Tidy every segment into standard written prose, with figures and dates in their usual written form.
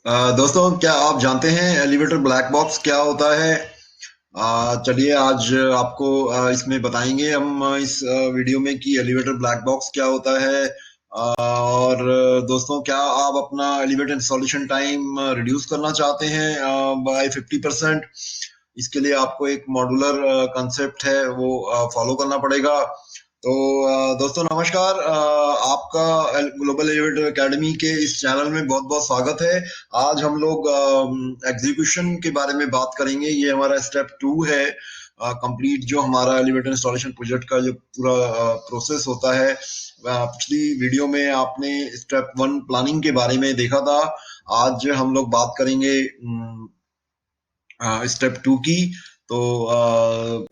दोस्तों, क्या आप जानते हैं एलिवेटर ब्लैक बॉक्स क्या होता है? चलिए आज आपको इसमें बताएंगे हम इस वीडियो में कि एलिवेटर ब्लैक बॉक्स क्या होता है। और दोस्तों, क्या आप अपना एलिवेटर इंस्टॉलेशन टाइम रिड्यूस करना चाहते हैं बाय 50%? इसके लिए आपको एक मॉड्यूलर कंसेप्ट है वो फॉलो करना पड़ेगा। तो दोस्तों नमस्कार, आपका ग्लोबल एलिवेटर एकेडमी के इस चैनल में बहुत बहुत स्वागत है। आज हम लोग एग्जीक्यूशन के बारे में बात करेंगे। ये हमारा स्टेप 2 है कंप्लीट, जो हमारा एलिवेटर इंस्टॉलेशन प्रोजेक्ट का जो पूरा प्रोसेस होता है। पिछली वीडियो में आपने स्टेप 1 प्लानिंग के बारे में देखा था। आज हम लोग बात करेंगे स्टेप 2 की। तो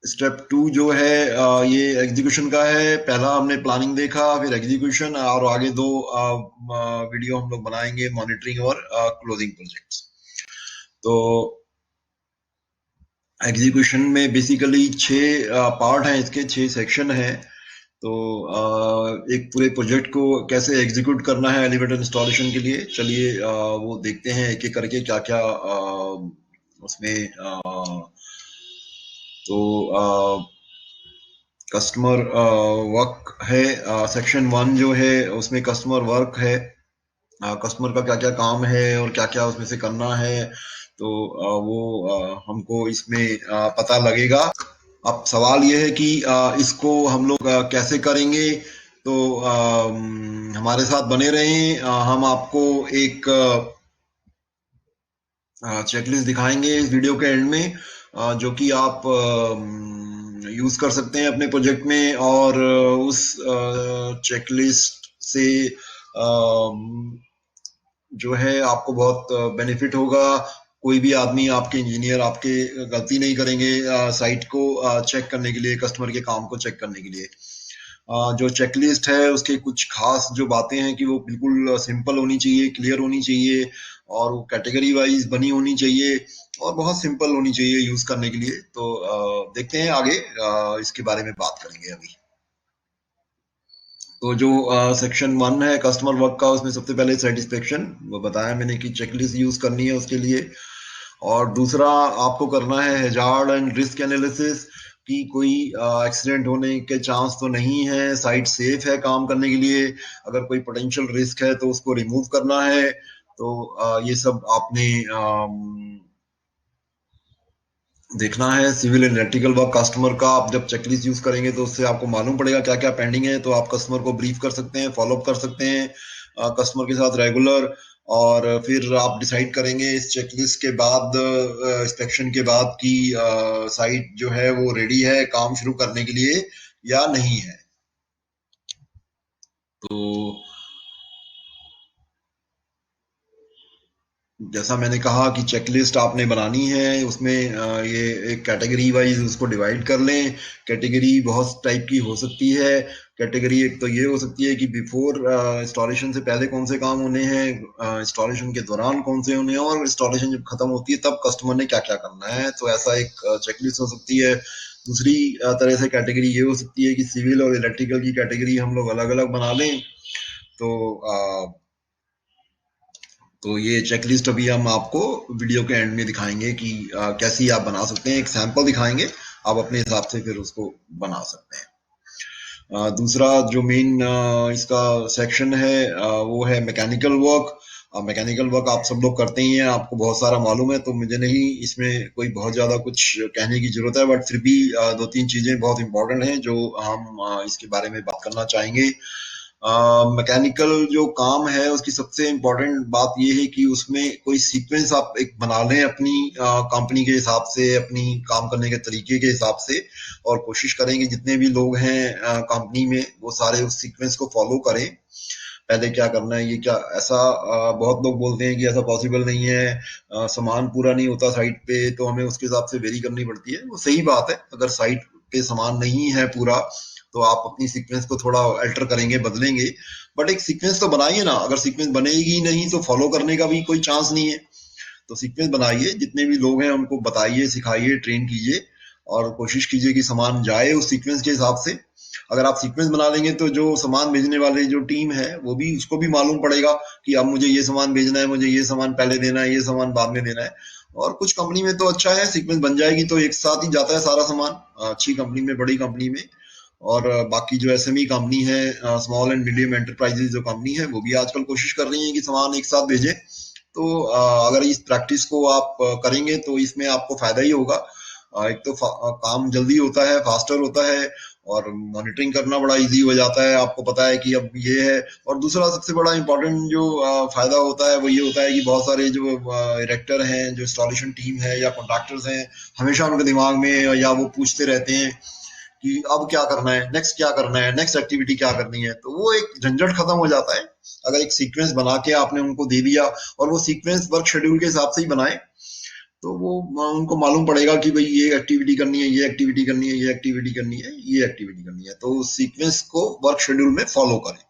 स्टेप 2 जो है ये एग्जीक्यूशन का है। पहला हमने प्लानिंग देखा, फिर एग्जीक्यूशन, और आगे दो वीडियो हम लोग बनाएंगे मॉनिटरिंग और क्लोजिंग प्रोजेक्ट्स। तो एग्जीक्यूशन में बेसिकली 6 पार्ट हैं, इसके 6 सेक्शन हैं। तो एक पूरे प्रोजेक्ट को कैसे एग्जीक्यूट करना है एलिवेटर इंस्टॉलेशन के लिए, चलिए वो देखते हैं एक एक करके क्या क्या उसमें तो कस्टमर वर्क है। सेक्शन 1 जो है उसमें कस्टमर वर्क है। कस्टमर का क्या क्या काम है और क्या क्या उसमें से करना है, तो वो हमको इसमें पता लगेगा। अब सवाल ये है कि इसको हम लोग कैसे करेंगे। तो हमारे साथ बने रहें। हम आपको एक चेकलिस्ट दिखाएंगे इस वीडियो के एंड में, जो कि आप यूज कर सकते हैं अपने प्रोजेक्ट में। और उस चेकलिस्ट से जो है आपको बहुत बेनिफिट होगा। कोई भी आदमी, आपके इंजीनियर आपके गलती नहीं करेंगे साइट को चेक करने के लिए, कस्टमर के काम को चेक करने के लिए। जो चेकलिस्ट है उसके कुछ खास जो बातें हैं कि वो बिल्कुल सिंपल होनी चाहिए, क्लियर होनी चाहिए, और वो कैटेगरी वाइज बनी होनी चाहिए, और बहुत सिंपल होनी चाहिए यूज करने के लिए। तो देखते हैं आगे इसके बारे में बात करेंगे अभी। तो जो सेक्शन 1 है कस्टमर वर्क का, उसमें सबसे पहले सेटिस्फेक्शन वो बताया मैंने कि चेकलिस्ट यूज करनी है उसके लिए। और दूसरा आपको करना है हैजार्ड एंड रिस्क एनालिसिस, कि कोई एक्सीडेंट होने के चांस तो नहीं है, साइट सेफ है काम करने के लिए, अगर कोई पोटेंशियल रिस्क है तो उसको रिमूव करना है। तो ये सब आपने देखना है। Civil and electrical work customer का आप जब चेकलिस्ट यूज करेंगे तो उससे आपको मालूम पड़ेगा क्या क्या पेंडिंग है, तो आप कस्टमर को ब्रीफ कर सकते हैं, फॉलो अप कर सकते हैं कस्टमर के साथ रेगुलर। और फिर आप डिसाइड करेंगे इस चेकलिस्ट के बाद, इंस्पेक्शन के बाद, कि साइट जो है वो रेडी है काम शुरू करने के लिए या नहीं है। तो जैसा मैंने कहा कि चेकलिस्ट आपने बनानी है, उसमें ये एक कैटेगरी वाइज उसको डिवाइड कर लें। कैटेगरी बहुत टाइप की हो सकती है। कैटेगरी एक तो ये हो सकती है कि बिफोर इंस्टॉलेशन से पहले कौन से काम होने हैं, इंस्टॉलेशन के दौरान कौन से होने हैं, और इंस्टॉलेशन जब खत्म होती है तब कस्टमर ने क्या क्या करना है। तो ऐसा एक चेकलिस्ट हो सकती है। दूसरी तरह से कैटेगरी ये हो सकती है कि सिविल और इलेक्ट्रिकल की कैटेगरी हम लोग अलग अलग बना लें। तो ये चेकलिस्ट अभी हम आपको वीडियो के एंड में दिखाएंगे कि कैसी आप बना सकते हैं। एक सैंपल दिखाएंगे, आप अपने हिसाब से फिर उसको बना सकते हैं। दूसरा जो मेन इसका सेक्शन है वो है मैकेनिकल वर्क। मैकेनिकल वर्क आप सब लोग करते ही हैं, आपको बहुत सारा मालूम है, तो मुझे नहीं इसमें कोई बहुत ज्यादा कुछ कहने की जरूरत है। बट फिर भी दो तीन चीजें बहुत इंपॉर्टेंट हैं जो हम इसके बारे में बात करना चाहेंगे। मैकेनिकल जो काम है उसकी सबसे इम्पोर्टेंट बात यह है कि उसमें कोई सीक्वेंस आप एक बना लें अपनी कंपनी के हिसाब से, अपनी काम करने के तरीके के हिसाब से, और कोशिश करें कि जितने भी लोग हैं कंपनी में वो सारे उस सीक्वेंस को फॉलो करें। पहले क्या करना है, ये क्या ऐसा बहुत लोग बोलते हैं कि ऐसा पॉसिबल नहीं है, सामान पूरा नहीं होता साइट पे, तो हमें उसके हिसाब से वेरी करनी पड़ती है। वो सही बात है, अगर साइट पे सामान नहीं है पूरा तो आप अपनी सीक्वेंस को थोड़ा अल्टर करेंगे, बदलेंगे। बट एक सीक्वेंस तो बनाइए ना, अगर सीक्वेंस बनेगी नहीं तो फॉलो करने का भी कोई चांस नहीं है। तो सीक्वेंस बनाइए, जितने भी लोग हैं उनको बताइए, सिखाइए, ट्रेन कीजिए, और कोशिश कीजिए कि सामान जाए उस सीक्वेंस के हिसाब से। अगर आप सीक्वेंस बना लेंगे तो जो सामान भेजने वाले जो टीम है वो भी, उसको भी मालूम पड़ेगा कि अब मुझे ये सामान भेजना है, मुझे ये सामान पहले देना है, ये सामान बाद में देना है। और कुछ कंपनी में तो अच्छा है, सीक्वेंस बन जाएगी तो एक साथ ही जाता है सारा सामान, अच्छी कंपनी में, बड़ी कंपनी में। और बाकी जो एसएमई कंपनी है, स्मॉल एंड मीडियम एंटरप्राइजेज जो कंपनी है, वो भी आजकल कोशिश कर रही है कि सामान एक साथ भेजें। तो अगर इस प्रैक्टिस को आप करेंगे तो इसमें आपको फायदा ही होगा। एक तो काम जल्दी होता है, फास्टर होता है, और मॉनिटरिंग करना बड़ा इजी हो जाता है, आपको पता है कि अब ये है। और दूसरा सबसे बड़ा इंपॉर्टेंट जो फायदा होता है वो ये होता है कि बहुत सारे जो डायरेक्टर हैं, जो इंस्टॉलेशन टीम है या कॉन्ट्रैक्टर्स हैं, हमेशा उनके दिमाग में या वो पूछते रहते हैं कि अब क्या करना है, नेक्स्ट क्या करना है, नेक्स्ट एक्टिविटी क्या करनी है। तो वो एक झंझट खत्म हो जाता है अगर एक सीक्वेंस बना के आपने उनको दे दिया, और वो सीक्वेंस वर्क शेड्यूल के हिसाब से ही बनाए, तो वो उनको मालूम पड़ेगा कि भाई ये एक्टिविटी करनी है, ये एक्टिविटी करनी है, ये एक्टिविटी करनी है, ये एक्टिविटी करनी है। तो सीक्वेंस को वर्क शेड्यूल में फॉलो करें।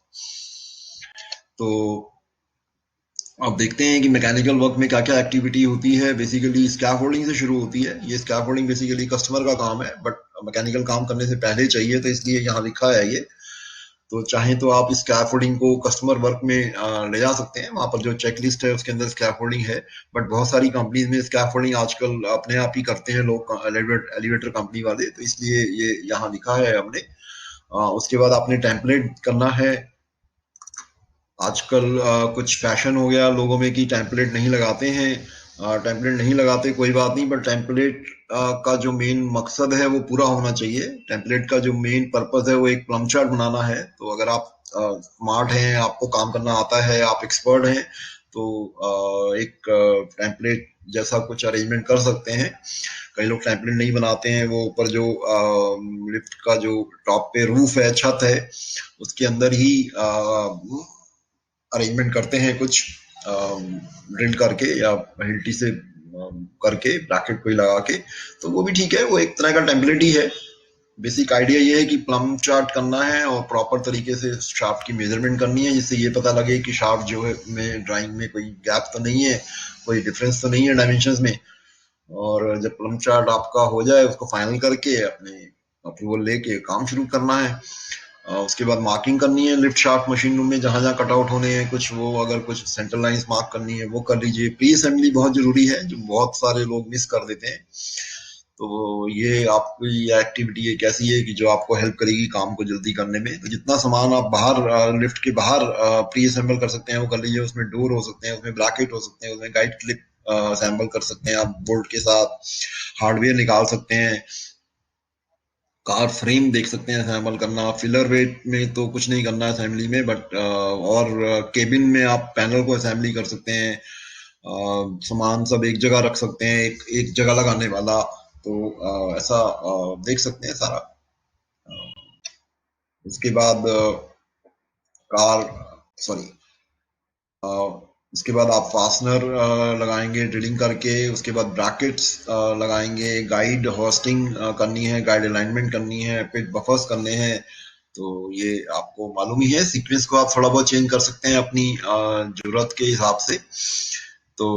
तो अब देखते हैं कि मैकेनिकल वर्क में क्या क्या एक्टिविटी होती है। बेसिकली स्कैफोल्डिंग से शुरू होती है। ये स्कैफोल्डिंग बेसिकली कस्टमर का काम है, बट मैकेनिकल काम करने से पहले चाहिए, तो इसलिए यहाँ लिखा है ये। तो चाहे तो आप स्कैफोल्डिंग को कस्टमर वर्क में ले जा सकते हैं, वहां पर जो चेकलिस्ट है उसके अंदर स्कैफोल्डिंग है। बट बहुत सारी कंपनीज में स्कैफोल्डिंग आजकल अपने आप ही करते हैं लोग, एलिवेटर कंपनी वाले, तो इसलिए ये यहाँ लिखा है हमने। उसके बाद आपने टेम्पलेट करना है। आजकल कुछ फैशन हो गया लोगों में कि टेम्पलेट नहीं लगाते हैं। टेम्पलेट नहीं लगाते कोई बात नहीं, बट टेम्पलेट का जो मेन मकसद है वो पूरा होना चाहिए। टेम्पलेट का जो मेन पर्पस है वो एक प्लम चार्ट बनाना है। तो अगर आप स्मार्ट हैं, आपको काम करना आता है, आप एक्सपर्ट हैं, तो एक टेम्पलेट जैसा कुछ अरेंजमेंट कर सकते हैं। कई लोग टेम्पलेट नहीं बनाते हैं, वो ऊपर जो लिफ्ट का जो टॉप पे रूफ है, छत है, उसके अंदर ही अरेंजमेंट करते हैं कुछ ड्रिल करके या हिल्टी से करके, ब्रैकेट कोई लगा के। तो वो भी ठीक है, वो एक तरह का टेम्पलेट ही है। बेसिक आइडिया ये है कि प्लम चार्ट करना है और प्रॉपर तरीके से शाफ्ट की मेजरमेंट करनी है, जिससे ये पता लगे कि शाफ्ट जो है में ड्राइंग में कोई गैप तो नहीं है, कोई डिफरेंस तो नहीं है डायमेंशंस में। और जब प्लम चार्ट आपका हो जाए, उसको फाइनल करके अपने अप्रूवल लेके काम शुरू करना है। उसके बाद मार्किंग करनी है लिफ्ट शाफ्ट मशीन रूम में, जहां जहां कटआउट होने हैं कुछ, वो अगर कुछ सेंटर लाइंस मार्क करनी है वो कर लीजिए। प्री असेंबली बहुत जरूरी है, जो बहुत सारे लोग मिस कर देते हैं। तो ये आपकी एक्टिविटी एक ऐसी है कि जो आपको हेल्प करेगी काम को जल्दी करने में। तो जितना सामान आप बाहर लिफ्ट के बाहर प्री असेंबल कर सकते हैं वो कर लीजिए। उसमें डोर हो सकते हैं, उसमें ब्रैकेट हो सकते हैं, उसमें गाइड क्लिप असेंबल कर सकते हैं आप बोल्ट के साथ, हार्डवेयर निकाल सकते हैं, कार फ्रेम देख सकते हैं असेंबल करना। फिलर वेट में तो कुछ नहीं करना है असेंबली में, बट और केबिन में आप पैनल को असेंबली कर सकते हैं। सामान सब एक जगह रख सकते हैं, एक एक जगह लगाने वाला। तो ऐसा देख सकते हैं सारा। उसके बाद कार, सॉरी, उसके बाद आप फास्टनर लगाएंगे ड्रिलिंग करके। उसके बाद ब्रैकेट्स लगाएंगे, गाइड होस्टिंग करनी है, गाइड अलाइनमेंट करनी है, पिट बफर्स करने हैं। तो ये आपको मालूम ही है। सीक्वेंस को आप थोड़ा बहुत चेंज कर सकते हैं अपनी जरूरत के हिसाब से। तो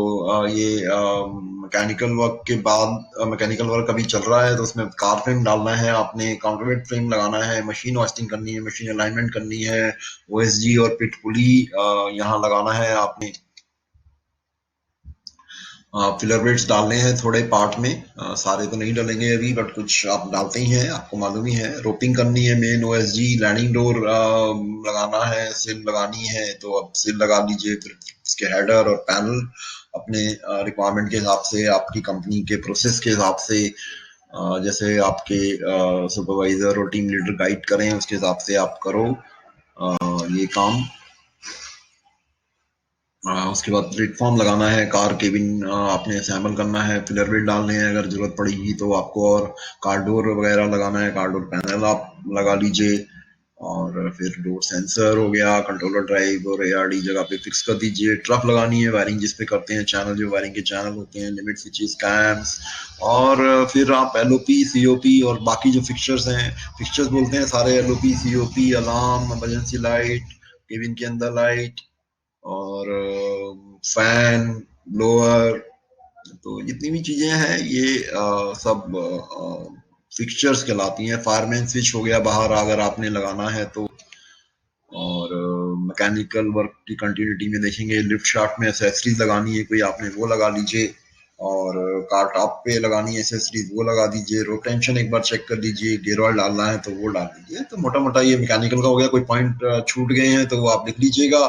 ये मैकेनिकल वर्क के बाद, मैकेनिकल वर्क अभी चल रहा है तो उसमें कार फ्रेम डालना है आपने, काउंटरवेट फ्रेम लगाना है, मशीन होस्टिंग करनी है, मशीन अलाइनमेंट करनी है, ओएसजी और पिट पुली यहाँ लगाना है आपने। फिलर वेट्स डालने हैं थोड़े पार्ट में, सारे तो नहीं डालेंगे अभी, बट कुछ आप डालते ही हैं, आपको मालूम ही है। रोपिंग करनी है, मेन ओएसजी लैंडिंग डोर लगाना है, सिल लगानी है, तो अब सिल लगा लीजिए। फिर इसके हेडर और पैनल अपने रिक्वायरमेंट के हिसाब से, आपकी कंपनी के प्रोसेस के हिसाब से, जैसे आपके सुपरवाइजर और टीम लीडर गाइड करें उसके हिसाब से आप करो ये काम। उसके बाद प्लेटफॉर्म लगाना है, कार केबिन आपने असेंबल करना है, फिलर वेट डालने हैं अगर जरूरत पड़ेगी तो आपको, और कार डोर वगैरह लगाना है, कार डोर पैनल आप लगा लीजिए। और फिर डोर सेंसर हो गया, कंट्रोलर ड्राइव और एआरडी जगह पे फिक्स कर दीजिए। ट्रफ लगानी है, वायरिंग जिस पे करते हैं, चैनल जो वायरिंग के चैनल होते हैं, लिमिट स्विचेस, कैम्स। और फिर आप एलओपी सीओपी और बाकी जो फिक्चर्स हैं, फिक्चर्स बोलते हैं सारे, LOP COP, alarm, emergency light, cabin के अंदर लाइट, और फैन, ब्लोअर, तो जितनी भी चीजें हैं ये सब फिक्सचर्स कहलाती हैं। फायरमैन स्विच हो गया बाहर अगर आपने लगाना है तो। और मैकेनिकल वर्क की कंटिन्यूटी में देखेंगे लिफ्ट शाफ्ट में एसेसरीज लगानी है कोई आपने वो लगा लीजिए, और कार टॉप पे लगानी है एसेसरीज वो लगा दीजिए। रोटेंशन एक बार चेक कर लीजिए, गियर ऑयल डालना है तो वो डाल दीजिए। तो मोटा मोटा ये मैकेनिकल का हो गया। कोई पॉइंट छूट गए हैं तो वो आप लिख लीजिएगा,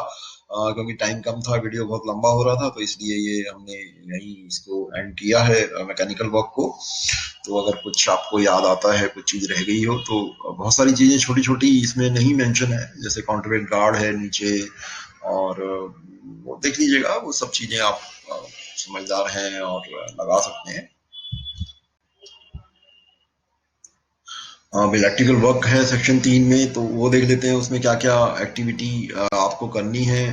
क्योंकि टाइम कम था, वीडियो बहुत लंबा हो रहा था, तो इसलिए ये हमने यहीं इसको एंड किया है मैकेनिकल वर्क को। तो अगर कुछ आपको याद आता है, कुछ चीज रह गई हो तो, बहुत सारी चीजें छोटी छोटी इसमें नहीं मेंशन है, जैसे काउंटरवेट गार्ड है नीचे, और वो देख लीजिएगा। वो सब चीजें आप समझदार हैं और लगा सकते हैं। अब इलेक्ट्रिकल वर्क है सेक्शन 3 में, तो वो देख लेते हैं उसमें क्या क्या एक्टिविटी आपको करनी है।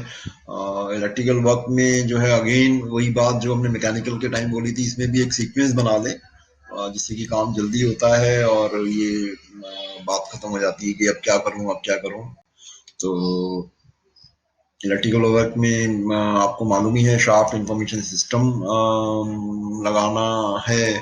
इलेक्ट्रिकल वर्क में जो है अगेन वही बात जो हमने मैकेनिकल के टाइम बोली थी, इसमें भी एक सीक्वेंस बना लें जिससे कि काम जल्दी होता है और ये बात खत्म हो जाती है कि अब क्या करूं अब क्या करूं। तो इलेक्ट्रिकल वर्क में आपको मालूम ही है शाफ्ट इंफॉर्मेशन सिस्टम लगाना है।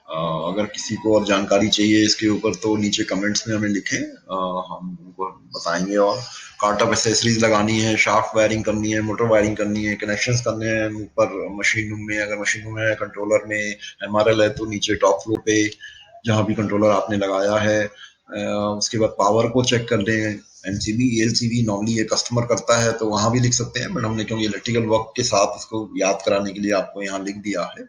अगर किसी को और जानकारी चाहिए इसके ऊपर तो नीचे कमेंट्स में हमें लिखें, हम उनको बताएंगे। और कार्ट ऑफ एसेसरीज लगानी है, शाफ्ट वायरिंग करनी है, मोटर वायरिंग करनी है, कनेक्शंस करने हैं ऊपर मशीन रूम में, अगर मशीन रूम है, कंट्रोलर में एमआरएल है तो नीचे टॉप फ्लोर पे जहाँ भी कंट्रोलर आपने लगाया है। उसके बाद पावर को चेक कर लें, एमसीबी एलसीबी नॉर्मली ये कस्टमर करता है तो वहां भी लिख सकते हैं, बट हमने क्योंकि इलेक्ट्रिकल वर्क के साथ इसको याद कराने के लिए आपको यहाँ लिख दिया है।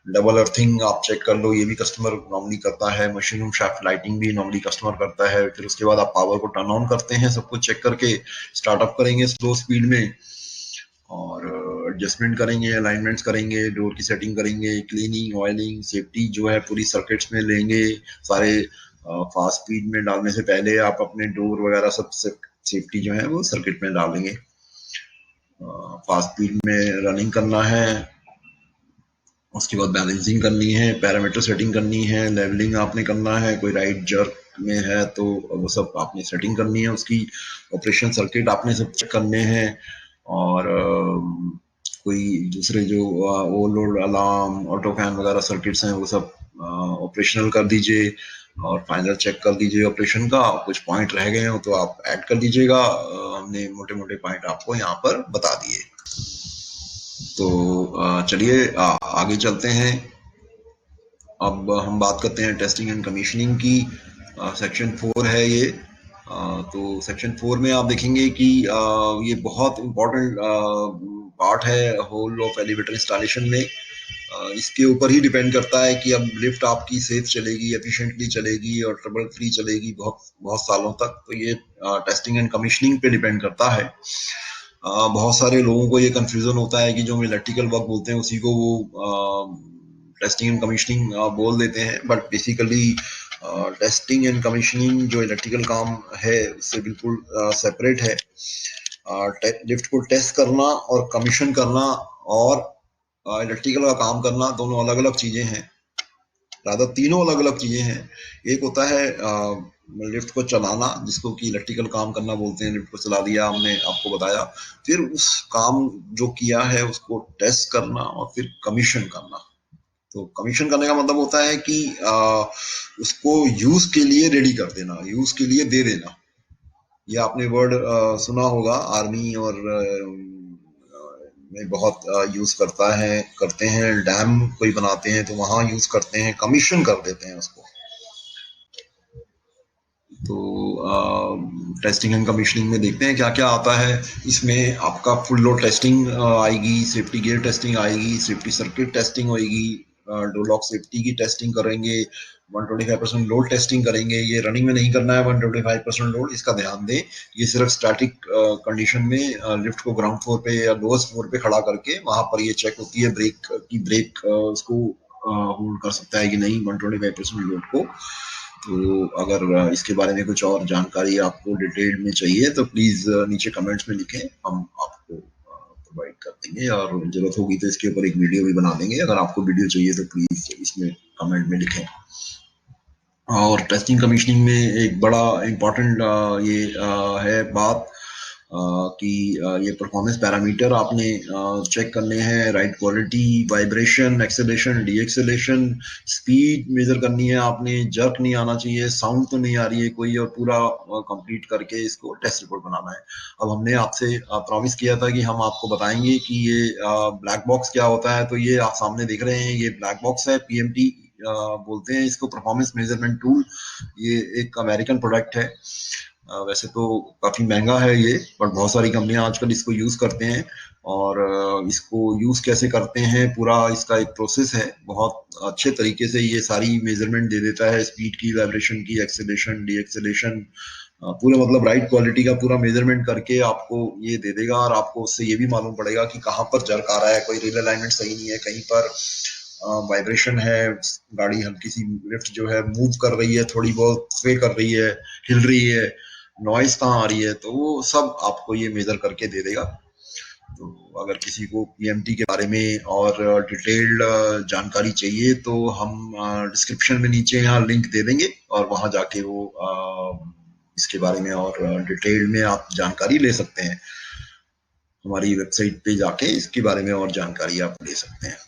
डबल अर्थिंग आप चेक कर लो, ये भी कस्टमर नॉर्मली करता है। मशीन रूम शाफ्ट लाइटिंग भी नॉर्मली कस्टमर करता है। फिर उसके बाद आप पावर को टर्न ऑन करते हैं, सब कुछ चेक करके स्टार्टअप करेंगे स्लो स्पीड में, और एडजस्टमेंट करेंगे, अलाइनमेंट्स करेंगे, डोर की सेटिंग करेंगे, क्लीनिंग ऑयलिंग सेफ्टी जो है पूरी सर्किट्स में लेंगे सारे। फास्ट स्पीड में डालने से पहले आप अपने डोर वगैरह सब सेफ्टी जो है वो सर्किट में डालेंगे। फास्ट स्पीड में रनिंग करना है, उसके बाद बैलेंसिंग करनी है, पैरामीटर सेटिंग करनी है, लेवलिंग आपने करना है, कोई राइट जर्क में है तो वो सब आपने सेटिंग करनी है, उसकी ऑपरेशन सर्किट आपने सब चेक करने हैं। और कोई दूसरे जो ओवरलोड अलार्म ऑटो फैन वगैरह सर्किट्स हैं वो सब ऑपरेशनल कर दीजिए, और फाइनल चेक कर दीजिए ऑपरेशन का। कुछ पॉइंट रह गए हो तो आप ऐड कर दीजिएगा, हमने मोटे मोटे पॉइंट आपको यहाँ पर बता दिए। तो चलिए आगे चलते हैं। अब हम बात करते हैं टेस्टिंग एंड कमीशनिंग की। सेक्शन 4 है ये। तो सेक्शन 4 में आप देखेंगे कि ये बहुत इम्पोर्टेंट पार्ट है होल ऑफ एलिवेटर इंस्टॉलेशन में। इसके ऊपर ही डिपेंड करता है कि अब लिफ्ट आपकी सेफ चलेगी, एफिशिएंटली चलेगी और ट्रबल फ्री चलेगी बहुत बहुत सालों तक। तो ये टेस्टिंग एंड कमीशनिंग पे डिपेंड करता है। बहुत सारे लोगों को ये कंफ्यूजन होता है कि जो हम इलेक्ट्रिकल वर्क बोलते हैं उसी को वो टेस्टिंग एंड कमीशनिंग बोल देते हैं, but basically testing and commissioning जो इलेक्ट्रिकल काम है उससे बिल्कुल सेपरेट है। लिफ्ट को टेस्ट करना और कमीशन करना और इलेक्ट्रिकल का काम करना दोनों अलग अलग चीजें हैं, रादर तीनों अलग अलग चीजें हैं। एक होता है लिफ्ट को चलाना, जिसको कि इलेक्ट्रिकल काम करना बोलते हैं। लिफ्ट को चला दिया हमने, आपको बताया। फिर उस काम जो किया है उसको टेस्ट करना और फिर कमीशन करना। तो कमीशन करने का मतलब होता है कि उसको यूज के लिए रेडी कर देना, यूज के लिए दे देना। ये आपने वर्ड सुना होगा, आर्मी और में बहुत यूज करते हैं। डैम कोई बनाते हैं तो वहां यूज करते हैं, कमीशन कर देते हैं उसको। तो टेस्टिंग एंड कमीशनिंग में देखते हैं क्या क्या आता है। इसमें आपका फुल लोड टेस्टिंग आएगी, सेफ्टी गियर टेस्टिंग आएगी, सेफ्टी सर्किट टेस्टिंग होगी, डोर लॉक सेफ्टी की टेस्टिंग करेंगे, 125% लोड टेस्टिंग करेंगे। ये रनिंग में नहीं करना है 125% लोड, इसका ध्यान दें। ये सिर्फ स्टैटिक कंडीशन में लिफ्ट को ग्राउंड फ्लोर पे या लोएस्ट फ्लोर पे खड़ा करके वहां पर ये चेक होती है ब्रेक उसको होल्ड कर सकता है कि नहीं 125% लोड को। तो अगर इसके बारे में कुछ और जानकारी आपको डिटेल में चाहिए तो प्लीज नीचे कमेंट्स में लिखें, हम आपको प्रोवाइड कर देंगे, और जरूरत होगी तो इसके ऊपर एक वीडियो भी बना देंगे। अगर आपको वीडियो चाहिए तो प्लीज इसमें कमेंट में लिखें। और टेस्टिंग कमीशनिंग में एक बड़ा इम्पोर्टेंट ये है बात कि ये परफॉर्मेंस पैरामीटर आपने चेक करने हैं, ride quality, vibration, acceleration, D acceleration, speed measure करनी है आपने, जर्क नहीं आना चाहिए, साउंड तो नहीं आ रही है कोई, और पूरा कंप्लीट करके इसको टेस्ट रिपोर्ट बनाना है। अब हमने आपसे प्रॉमिस किया था कि हम आपको बताएंगे कि ये ब्लैक बॉक्स क्या होता है, तो ये आप सामने देख रहे हैं, ये ब्लैक बॉक्स है, पीएमटी बोलते हैं इसको, परफॉर्मेंस मेजरमेंट टूल। ये एक अमेरिकन प्रोडक्ट है, वैसे तो काफी महंगा है ये, पर बहुत सारी कंपनियां आजकल इसको यूज करते हैं। और इसको यूज कैसे करते हैं, पूरा इसका एक प्रोसेस है, बहुत अच्छे तरीके से ये सारी मेजरमेंट दे देता है, स्पीड की, वाइब्रेशन की, एक्सेलेरेशन, डी एक्सेलेरेशन, पूरा मतलब राइड क्वालिटी का पूरा मेजरमेंट करके आपको ये दे देगा। और आपको उससे ये भी मालूम पड़ेगा कि कहाँ पर जर्क आ रहा है, कोई रेल अलाइनमेंट सही नहीं है, कहीं पर वाइब्रेशन है, गाड़ी हल्की सी लिफ्ट जो है मूव कर रही है, थोड़ी बहुत स्वे कर रही है, हिल रही है, नॉइस कहाँ आ रही है, तो वो सब आपको ये मेजर करके दे देगा। तो अगर किसी को पीएमटी के बारे में और डिटेल्ड जानकारी चाहिए तो हम डिस्क्रिप्शन में नीचे यहाँ लिंक दे देंगे, और वहां जाके वो इसके बारे में और डिटेल में आप जानकारी ले सकते हैं। हमारी वेबसाइट पे जाके इसके बारे में और जानकारी आप ले सकते हैं।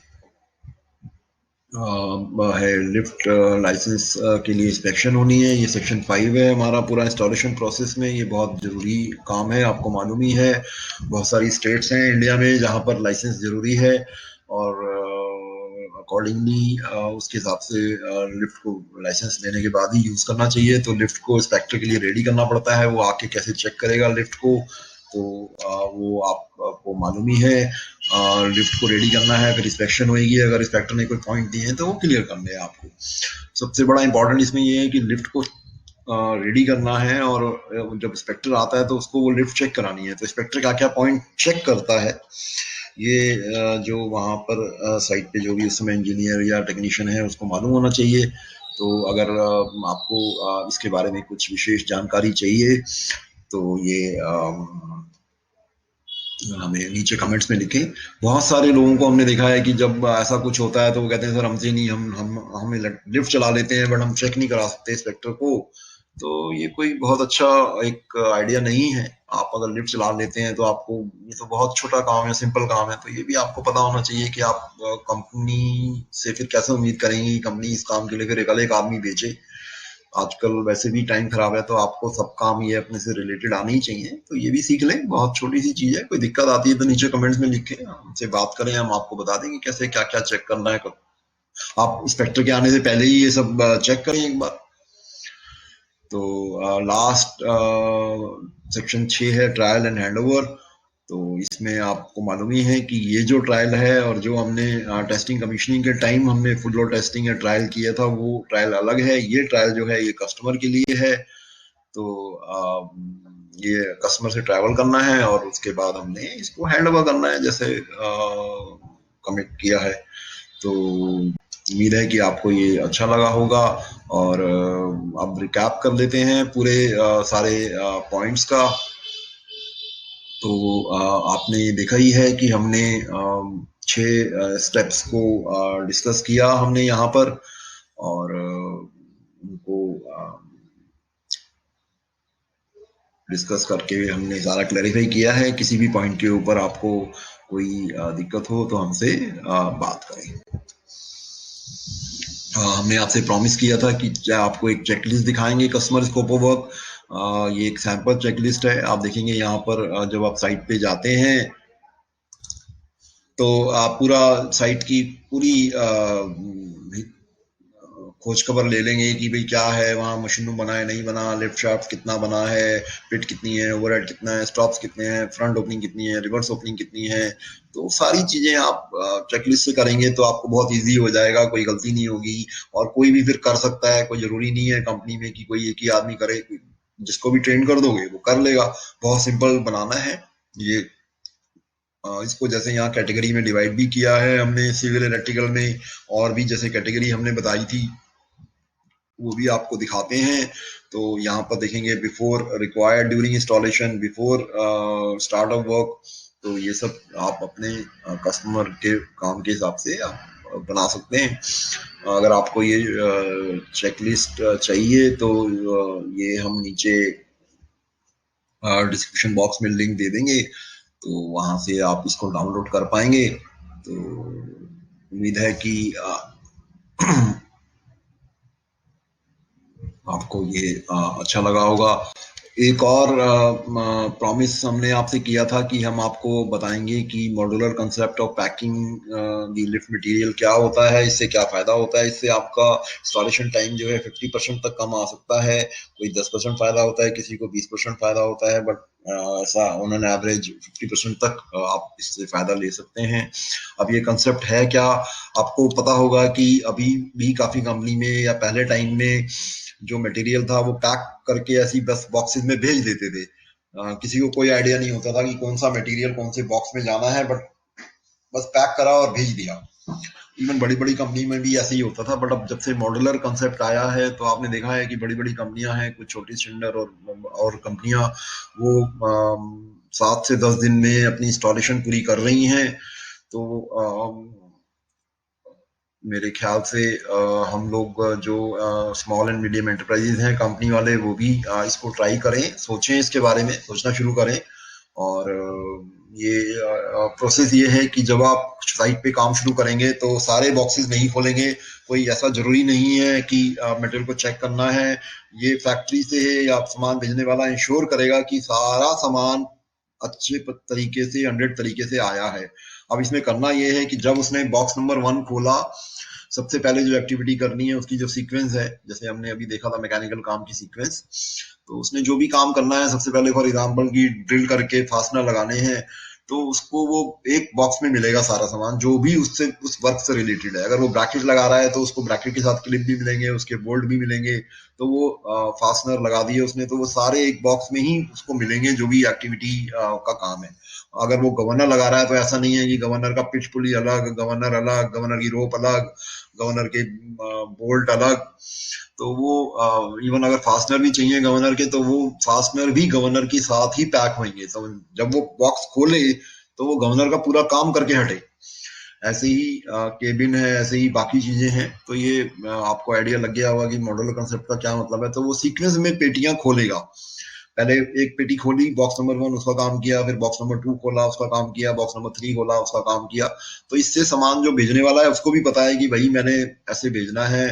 है लिफ्ट लाइसेंस के लिए इंस्पेक्शन होनी है, ये सेक्शन 5 है हमारा पूरा इंस्टॉलेशन प्रोसेस में। ये बहुत ज़रूरी काम है, आपको मालूम ही है, बहुत सारी स्टेट्स हैं इंडिया में जहाँ पर लाइसेंस ज़रूरी है, और अकॉर्डिंगली उसके हिसाब से लिफ्ट को लाइसेंस लेने के बाद ही यूज़ करना चाहिए। तो लिफ्ट को इंस्पेक्टर के लिए रेडी करना पड़ता है, वो आके कैसे चेक करेगा लिफ्ट को, तो वो आपको मालूम ही है। लिफ्ट को रेडी करना है, फिर इंस्पेक्शन होगी, अगर इंस्पेक्टर ने कोई पॉइंट दिए हैं तो वो क्लियर करने हैं आपको। सबसे बड़ा इंपॉर्टेंट इसमें ये है कि लिफ्ट को रेडी करना है, और जब इंस्पेक्टर आता है तो उसको वो लिफ्ट चेक करानी है। तो इंस्पेक्टर क्या क्या पॉइंट चेक करता है, ये जो वहाँ पर साइट पे जो भी उस समय इंजीनियर या टेक्नीशियन है उसको मालूम होना चाहिए। तो अगर आपको इसके बारे में कुछ विशेष जानकारी चाहिए तो ये हमें नीचे कमेंट्स में लिखें। बहुत सारे लोगों को हमने देखा है कि जब ऐसा कुछ होता है तो वो कहते हैं सर हमसे नहीं, हम लिफ्ट चला लेते हैं बट हम चेक नहीं करा सकते इंस्पेक्टर को। तो ये कोई बहुत अच्छा एक आइडिया नहीं है। आप अगर लिफ्ट चला लेते हैं तो आपको, ये तो बहुत छोटा काम है, सिंपल काम है, तो ये भी आपको पता होना चाहिए कि आप कंपनी से फिर कैसे उम्मीद करेंगे, कंपनी इस काम के लिए फिर एक आदमी भेजे। आजकल वैसे भी टाइम खराब है, तो आपको सब काम ये अपने से रिलेटेड आने ही चाहिए, तो ये भी सीख लें, बहुत छोटी सी चीज है। कोई दिक्कत आती है तो नीचे कमेंट्स में लिखें, हमसे बात करें, हम आपको बता देंगे कैसे क्या क्या चेक करना है। आप इंस्पेक्टर के आने से पहले ही ये सब चेक करें एक बार। तो लास्ट सेक्शन 6 है ट्रायल एंड हैंडओवर। तो इसमें आपको मालूम ही है कि ये जो ट्रायल है और जो हमने टेस्टिंग कमीशनिंग के टाइम हमने फुल लोड टेस्टिंग या ट्रायल किया था, वो ट्रायल अलग है। ये ट्रायल जो है ये कस्टमर के लिए है। तो ये कस्टमर से ट्रैवल करना है और उसके बाद हमने इसको हैंड ओवर करना है जैसे कमिट किया है। तो उम्मीद है कि आपको ये अच्छा लगा होगा। और अब रिकैप कर लेते हैं पूरे सारे पॉइंट्स का। तो आपने देखा ही है कि हमने 6 स्टेप्स को डिस्कस किया हमने यहाँ पर, और उनको डिस्कस करके हमने सारा क्लैरिफाई किया है। किसी भी पॉइंट के ऊपर आपको कोई दिक्कत हो तो हमसे बात करें। हमने आपसे प्रॉमिस किया था कि आपको एक चेकलिस्ट दिखाएंगे कस्टमर स्कोप ऑफ वर्क। ये एक सैंपल चेकलिस्ट है, आप देखेंगे यहाँ पर जब आप साइट पे जाते हैं तो आप पूरा साइट की पूरी खोज खबर ले लेंगे कि भाई क्या है वहाँ, मशीन रूम बना है नहीं बना, लिफ्ट शाफ्ट कितना बना है, पिट कितनी है, ओवरहेड कितना है, स्टॉप्स कितने हैं, फ्रंट ओपनिंग कितनी है, रिवर्स ओपनिंग कितनी है। तो सारी चीजें आप चेकलिस्ट से करेंगे तो आपको बहुत इजी हो जाएगा, कोई गलती नहीं होगी। और कोई भी फिर कर सकता है, कोई जरूरी नहीं है कंपनी में कि कोई एक ही आदमी करे, जिसको भी ट्रेन कर दोगे वो कर लेगा। बहुत सिंपल बनाना है ये। इसको जैसे यहाँ कैटेगरी में डिवाइड भी किया है हमने सिविल इलेक्ट्रिकल में, और भी जैसे कैटेगरी हमने बताई थी वो भी आपको दिखाते हैं। तो यहाँ पर देखेंगे before required, during installation, before start of work. तो ये सब आप अपने कस्टमर के काम के हिसाब से आप बना सकते हैं। अगर आपको ये चेकलिस्ट चाहिए तो ये हम नीचे डिस्क्रिप्शन बॉक्स में लिंक दे देंगे, तो वहां से आप इसको डाउनलोड कर पाएंगे। तो उम्मीद है कि आपको ये अच्छा लगा होगा। एक और प्रॉमिस हमने आपसे किया था कि हम आपको बताएंगे कि modular concept of packing the lift material क्या होता है, इससे क्या फायदा होता है। इससे आपका इंस्टॉलेशन टाइम जो है 50% तक कम आ सकता है। कोई 10% फायदा होता है, किसी को 20% फायदा होता है, बट ऐसा ऑन एन एवरेज 50% तक आप इससे फायदा ले सकते हैं। अब ये कंसेप्ट है क्या, आपको पता होगा कि अभी भी काफी कंपनी में या पहले टाइम में जो मटेरियल था वो पैक करके ऐसी बस बॉक्सेस में भेज देते थे। किसी को कोई आइडिया नहीं होता था कि कौन सा मटेरियल कौन से बॉक्स में जाना है, बट बस पैक करा और भेज दिया। इवन बड़ी बड़ी कंपनी में भी ऐसे ही होता था, बट अब जब से मॉड्यूलर कंसेप्ट आया है तो आपने देखा है कि बड़ी बड़ी कंपनियां हैं, कुछ छोटी स्टैंडर्ड और कंपनियां वो 7 से 10 दिन में अपनी इंस्टॉलेशन पूरी कर रही हैं। तो मेरे ख्याल से हम लोग जो स्मॉल एंड मीडियम एंटरप्राइजेज हैं कंपनी वाले, वो भी इसको ट्राई करें, सोचें इसके बारे में, सोचना शुरू करें। और ये प्रोसेस ये है कि जब आप साइट पे काम शुरू करेंगे तो सारे बॉक्सेस नहीं खोलेंगे। कोई ऐसा जरूरी नहीं है कि मटेरियल को चेक करना है। ये फैक्ट्री से है या सामान भेजने वाला इंश्योर करेगा कि सारा सामान अच्छे तरीके से 100 तरीके से आया है। अब इसमें करना यह है कि जब उसने बॉक्स नंबर 1 खोला, सबसे पहले जो एक्टिविटी करनी है उसकी जो सीक्वेंस है, जैसे हमने अभी देखा था मैकेनिकल काम की सीक्वेंस, तो उसने जो भी काम करना है, सबसे पहले फॉर एग्जांपल की ड्रिल करके फास्टनर लगाने हैं, तो उसको वो एक बॉक्स में मिलेगा सारा सामान जो भी उससे उस वर्क से रिलेटेड है। अगर वो ब्रैकेट लगा रहा है तो उसको ब्रैकेट के साथ क्लिप भी मिलेंगे, उसके बोल्ट भी मिलेंगे। तो वो फास्टनर लगा दिए उसने तो वो सारे एक बॉक्स में ही उसको मिलेंगे जो भी एक्टिविटी का काम है। अगर वो गवर्नर लगा रहा है तो ऐसा नहीं है कि गवर्नर का पिच पुली अलग, गवर्नर की रोप अलग, गवर्नर के बोल्ट अलग। तो वो इवन अगर फास्टनर भी चाहिए गवर्नर के तो वो फास्टनर भी गवर्नर के साथ ही पैक होंगे। तो जब वो बॉक्स खोले तो वो गवर्नर का पूरा काम करके हटे। ऐसे ही केबिन है, ऐसे ही बाकी चीजें हैं। तो ये आपको आइडिया लग गया होगा कि मॉड्यूलर कंसेप्ट का क्या मतलब है। तो वो सीक्वेंस में पेटियां खोलेगा, पहले एक पेटी खोली बॉक्स नंबर 1 उसका काम किया, फिर बॉक्स नंबर 2 खोला उसका काम किया, बॉक्स नंबर 3 खोला उसका काम किया। तो इससे सामान जो भेजने वाला है उसको भी पता है कि भाई मैंने ऐसे भेजना है,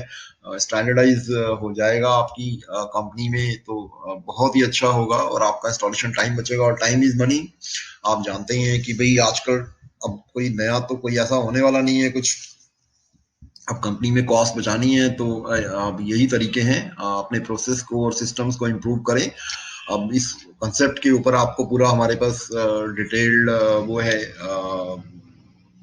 स्टैंडर्डाइज हो जाएगा आपकी कंपनी में। तो बहुत ही अच्छा होगा और आपका इंस्टॉलेशन टाइम बचेगा, और टाइम इज मनी। आप जानते हैं कि भाई आजकल अब कोई नया तो कोई ऐसा होने वाला नहीं है कुछ। अब कंपनी में कॉस्ट बचानी है तो अब यही तरीके हैं, अपने प्रोसेस को और सिस्टम्स को इम्प्रूव करें। अब इस कंसेप्ट के ऊपर आपको पूरा हमारे पास डिटेल्ड वो है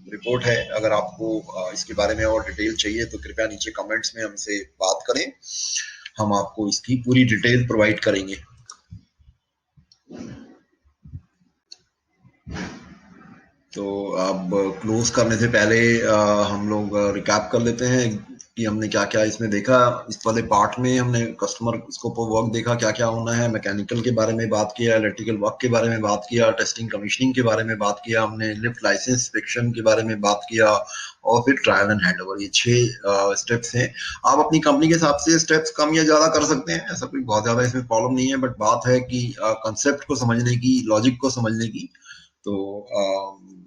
रिपोर्ट है। अगर आपको इसके बारे में और डिटेल चाहिए तो कृपया नीचे कमेंट्स में हमसे बात करें, हम आपको इसकी पूरी डिटेल प्रोवाइड करेंगे। तो अब क्लोज करने से पहले हम लोग रिकैप कर लेते हैं कि हमने क्या क्या इसमें देखा। इस वाले पार्ट में हमने कस्टमर स्कोप ऑफ वर्क देखा, क्या क्या होना है, मैकेनिकल के बारे में बात किया, इलेक्ट्रिकल वर्क के बारे में बात किया, टेस्टिंग कमीशनिंग के बारे में बात किया, हमने लिफ्ट लाइसेंस इंस्पेक्शन के बारे में बात किया, और फिर ट्रायल एंड हैंडओवर। ये 6 स्टेप्स हैं। आप अपनी कंपनी के हिसाब से स्टेप्स कम या ज्यादा कर सकते हैं, ऐसा कोई बहुत ज्यादा इसमें प्रॉब्लम नहीं है। बट बात है कि कंसेप्ट को समझने की, लॉजिक को समझने की। तो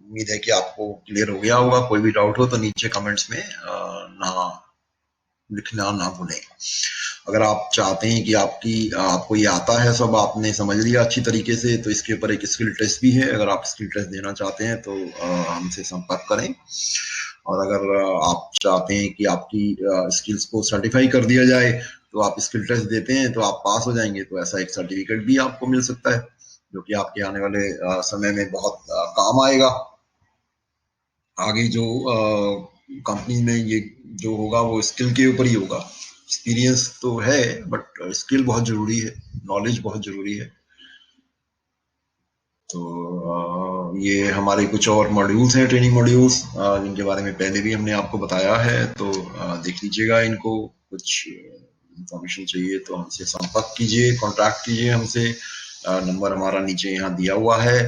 उम्मीद है कि आपको क्लियर हो गया होगा। कोई भी डाउट हो तो नीचे कमेंट्स में ना लिखना ना भूलें। अगर आप चाहते हैं कि आपको ये आता है सब, आपने समझ लिया अच्छी तरीके से, तो इसके ऊपर एक स्किल टेस्ट भी है। अगर आप स्किल टेस्ट देना चाहते हैं तो हमसे संपर्क करें। और अगर आप चाहते हैं कि आपकी स्किल्स को सर्टिफाई कर दिया जाए तो आप स्किल टेस्ट देते हैं तो आप पास हो जाएंगे, तो ऐसा एक सर्टिफिकेट भी आपको मिल सकता है जो कि आपके आने वाले समय में बहुत काम आएगा। आगे जो कंपनी में ये जो होगा वो स्किल के ऊपर ही होगा। एक्सपीरियंस तो है बट स्किल बहुत जरूरी है, नॉलेज बहुत जरूरी है। तो ये हमारे कुछ और मॉड्यूल्स हैं, ट्रेनिंग मॉड्यूल्स, जिनके बारे में पहले भी हमने आपको बताया है। तो देख लीजिएगा इनको। कुछ इंफॉर्मेशन चाहिए तो हमसे संपर्क कीजिए, कॉन्टैक्ट कीजिए हमसे। नंबर हमारा नीचे यहाँ दिया हुआ है।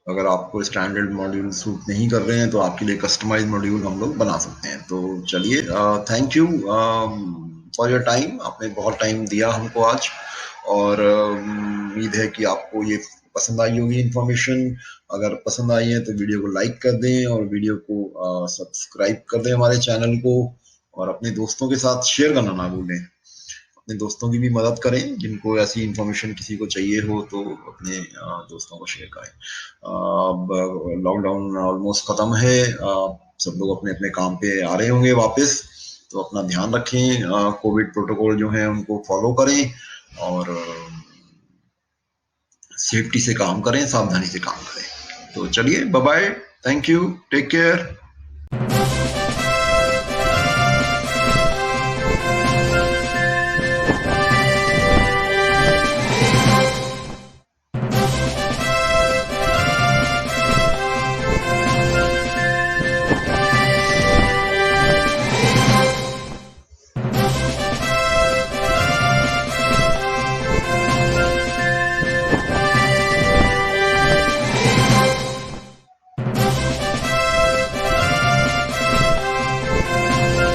अगर आपको स्टैंडर्ड मॉड्यूल सूट नहीं कर रहे हैं तो आपके लिए कस्टमाइज मॉड्यूल हम लोग बना सकते हैं। तो चलिए, thank you for your time, आपने बहुत टाइम दिया हमको आज, और उम्मीद है कि आपको ये पसंद आई होगी इन्फॉर्मेशन। अगर पसंद आई है तो वीडियो को लाइक कर दें और वीडियो को सब्सक्राइब कर दें हमारे चैनल को, और अपने दोस्तों के साथ शेयर करना ना भूलें। अपने दोस्तों की भी मदद करें, जिनको ऐसी इन्फॉर्मेशन किसी को चाहिए हो तो अपने दोस्तों को शेयर करें। अब लॉकडाउन ऑलमोस्ट खत्म है, सब लोग अपने अपने काम पे आ रहे होंगे वापस, तो अपना ध्यान रखें, कोविड प्रोटोकॉल जो है उनको फॉलो करें, और सेफ्टी से काम करें, सावधानी से काम करें। तो चलिए, bye bye, thank you, take care.